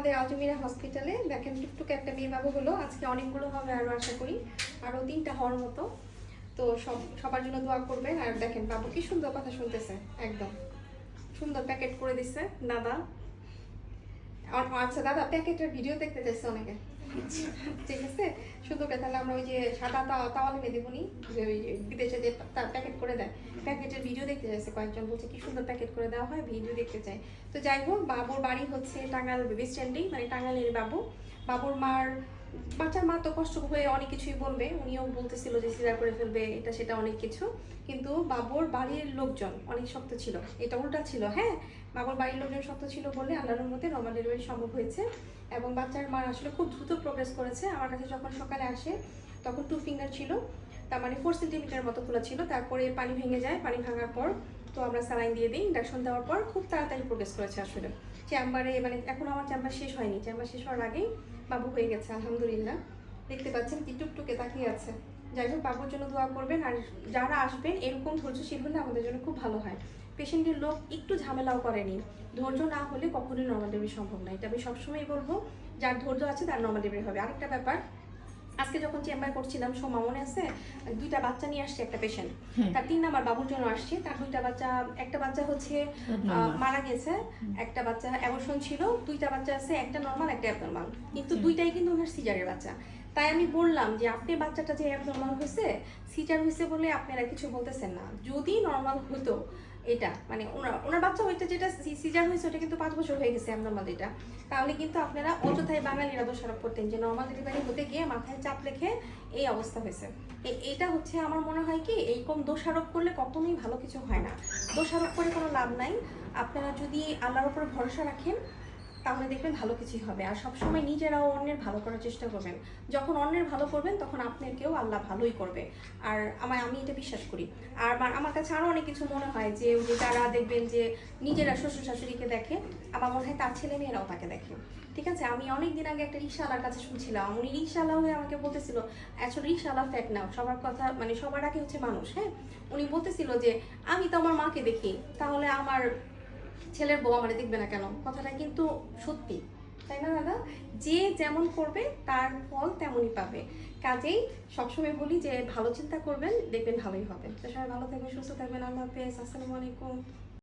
আমাদের আলজমিরা হসপিটালে দেখেন টুকটুক একটা মেয়ে বাবু হলো, আজকে অনেকগুলো হবে আরো আশা করি, আরো 3টা হওয়ার মতো। তো সবার জন্য দোয়া করবেন। আর দেখেন বাবু কি সুন্দর কথা শুনতেছে, একদম সুন্দর প্যাকেট করে দিচ্ছে দাদা। আচ্ছা দাদা, প্যাকেটের ভিডিও দেখতে চাইছে অনেকে, ঠিক আছে সুন্দর। তাহলে আমরা ওই যে সাদা তাওয়ালে মেয়ে দেবনি, যে ওই বিদেশে যে প্যাকেট করে দেয়, প্যাকেটের ভিডিও দেখতে চাইছে কয়েকজন, বলছে কি সুন্দর প্যাকেট করে দেওয়া হয়, ভিডিও দেখতে চাই। তো যাই হোক, বাবুর বাড়ি হচ্ছে টাঙ্গাইল বেবি স্ট্যান্ডেই, মানে টাঙ্গাইলের বাবু। বাবুর মার, বাচ্চার মা তো কষ্ট হয়ে অনেক কিছুই বলবে, উনিও বলতেছিল যে সিজার করে ফেলবে, এটা সেটা অনেক কিছু। কিন্তু বাবুর বাড়ির লোকজন অনেক শক্ত ছিল, এটা উল্টা ছিল। হ্যাঁ, বাবুর বাড়ির লোকজন শক্ত ছিল বলে আল্লাহর মধ্যে নর্মাল ডেলিভারি সম্ভব হয়েছে। এবং বাচ্চার মা আসলে খুব দ্রুত প্রোগ্রেস করেছে। আমার কাছে যখন সকালে আসে তখন 2 ফিঙ্গার ছিল, তার মানে 4 সেন্টিমিটার মতো খোলা ছিল। তারপরে পানি ভেঙে যায়, পানি ভাঙার পর তো আমরা স্যালাইন দিয়ে দিই, ইন্ডাকশন দেওয়ার পর খুব তাড়াতাড়ি প্রোগ্রেস করেছে আসলে। চেম্বারে মানে এখন আমার চেম্বার শেষ হয়নি, চেম্বার শেষ হওয়ার আগেই বাবু হয়ে গেছে আলহামদুলিল্লাহ। দেখতে পাচ্ছেন কি টুকটুকে তাকিয়ে আছে। যাই হোক, বাবুর জন্য দোয়া করবেন। আর যারা আসবেন এরকম ধৈর্যশীল হলে আমাদের জন্য খুব ভালো হয়। পেশেন্টের লোক একটু ঝামেলাও করেনি, ধৈর্য না হলে কখনোই নর্মাল ডেলিভারি সম্ভব না, এটা আমি সবসময় বলবো। যার ধৈর্য আছে তার নর্মাল ডেলিভারি হবে। আরেকটা ব্যাপার, আজকে যখন চেম্বার করছিলাম সোমা মনে আছে, 2টা বাচ্চা নিয়ে আসছে একটা পেশেন্ট, তার 3 নাম্বার বাবুর জন্য আসছে। তার 2টা বাচ্চা, একটা বাচ্চা হচ্ছে মারা গেছে, একটা বাচ্চা অ্যাবর্শন ছিল, 2টা বাচ্চা আছে, একটা নর্মাল একটা অ্যাবনর্মাল, কিন্তু 2টাই কিন্তু ওনার সিজারের বাচ্চা। তাই আমি বললাম যে আপনি বাচ্চাটা যে অ্যাবনর্মাল হয়েছে, সিজার হয়েছে বলে আপনারা কিছু বলতেছেন না, যদি নর্মাল হতো এটা, মানে ওনার বাচ্চা ওইটা যেটা সিজার হয়েছে ওটা কিন্তু 5 বছর হয়ে গেছে অ্যাবনর্মাল এটা, তাহলে কিন্তু আপনারা অযথায় বাঙালিরা দোষারোপ করতেন যে নর্মাল ডেলিভারি হতে গিয়ে মাথায় চাপ রেখে এই অবস্থা হয়েছে। এটা হচ্ছে আমার মনে হয় কি, এইরকম দোষারোপ করলে কখনোই ভালো কিছু হয় না, দোষারোপ করে কোনো লাভ নাই। আপনারা যদি আল্লাহর উপর ভরসা রাখেন তাহলে দেখবেন ভালো কিছুই হবে। আর সবসময় নিজেরাও অন্যের ভালো করার চেষ্টা করবেন, যখন অন্যের ভালো করবেন তখন আপনাকেও আল্লাহ ভালোই করবে। আর আমি এটা বিশ্বাস করি। আর আমার কাছে আরও অনেক কিছু মনে হয় যে যারা দেখবেন যে নিজেরা শ্বশুর শাশুড়িকে দেখে, আমার মনে হয় তার ছেলে মেয়েরাও তাকে দেখে। ঠিক আছে, আমি অনেক দিন আগে একটা রিক্সাওয়ালার কাছে শুনছিলাম, উনি রিক্সাওয়ালা হয়ে আমাকে বলতেছিল, আসলে রিক্সাওয়ালা ফ্যাক নাও, সবার কথা মানে সবার আগে হচ্ছে মানুষ। হ্যাঁ, উনি বলতেছিল যে আমি তো আমার মাকে দেখি, তাহলে আমার ছেলের বউ আমারে দেখবে না কেন? কথাটা কিন্তু সত্যি, তাই না দাদা? যে যেমন করবে তার ফল তেমনই পাবে। কাজেই সবসময় বলি যে ভালো চিন্তা করবেন, দেখবেন ভালোই হবে। তো সবাই ভালো থাকবেন, সুস্থ থাকবেন। আল্লাহ হাফেজ, আসসালামু আলাইকুম।